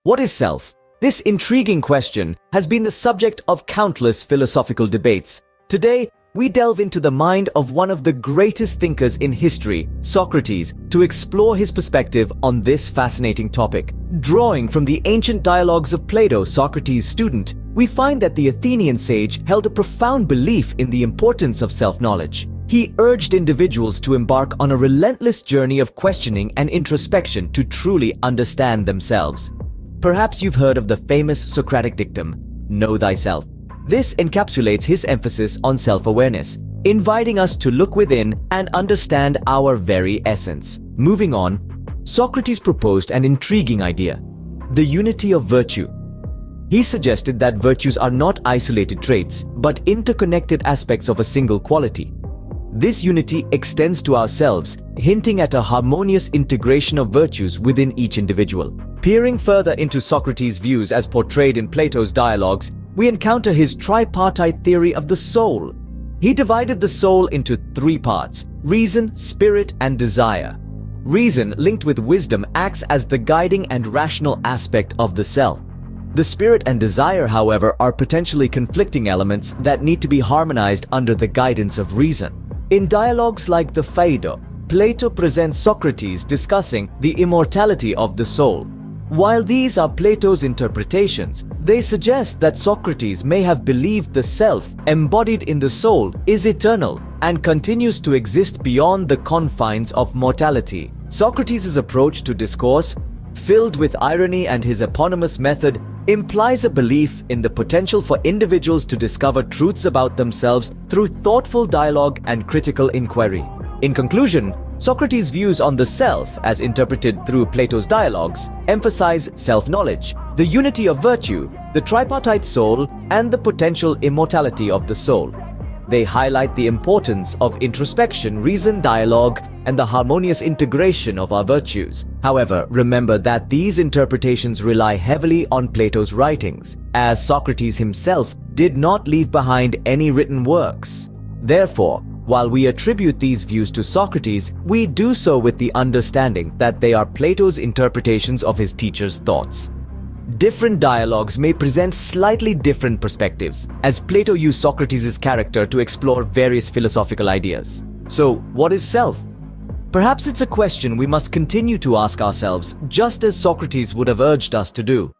What is self? This intriguing question has been the subject of countless philosophical debates. Today, we delve into the mind of one of the greatest thinkers in history, Socrates, to explore his perspective on this fascinating topic. Drawing from the ancient dialogues of Plato, Socrates' student, we find that the Athenian sage held a profound belief in the importance of self-knowledge. He urged individuals to embark on a relentless journey of questioning and introspection to truly understand themselves. Perhaps you've heard of the famous Socratic dictum, "Know thyself." This encapsulates his emphasis on self-awareness, inviting us to look within and understand our very essence. Moving on, Socrates proposed an intriguing idea: the unity of virtue. He suggested that virtues are not isolated traits, but interconnected aspects of a single quality. This unity extends to ourselves, hinting at a harmonious integration of virtues within each individual. Peering further into Socrates' views as portrayed in Plato's dialogues, we encounter his tripartite theory of the soul. He divided the soul into three parts: reason, spirit, and desire. Reason, linked with wisdom, acts as the guiding and rational aspect of the self. The spirit and desire, however, are potentially conflicting elements that need to be harmonized under the guidance of reason. In dialogues like the Phaedo, Plato presents Socrates discussing the immortality of the soul. While these are Plato's interpretations, they suggest that Socrates may have believed the self, embodied in the soul, is eternal and continues to exist beyond the confines of mortality. Socrates' approach to discourse, filled with irony, and his eponymous method implies a belief in the potential for individuals to discover truths about themselves through thoughtful dialogue and critical inquiry. In conclusion, Socrates' views on the self, as interpreted through Plato's dialogues, emphasize self-knowledge, the unity of virtue, the tripartite soul, and the potential immortality of the soul. They highlight the importance of introspection, reason, dialogue, and the harmonious integration of our virtues. However, remember that these interpretations rely heavily on Plato's writings, as Socrates himself did not leave behind any written works. Therefore, while we attribute these views to Socrates, we do so with the understanding that they are Plato's interpretations of his teacher's thoughts. Different dialogues may present slightly different perspectives, as Plato used Socrates' character to explore various philosophical ideas. So, what is self? Perhaps it's a question we must continue to ask ourselves, just as Socrates would have urged us to do.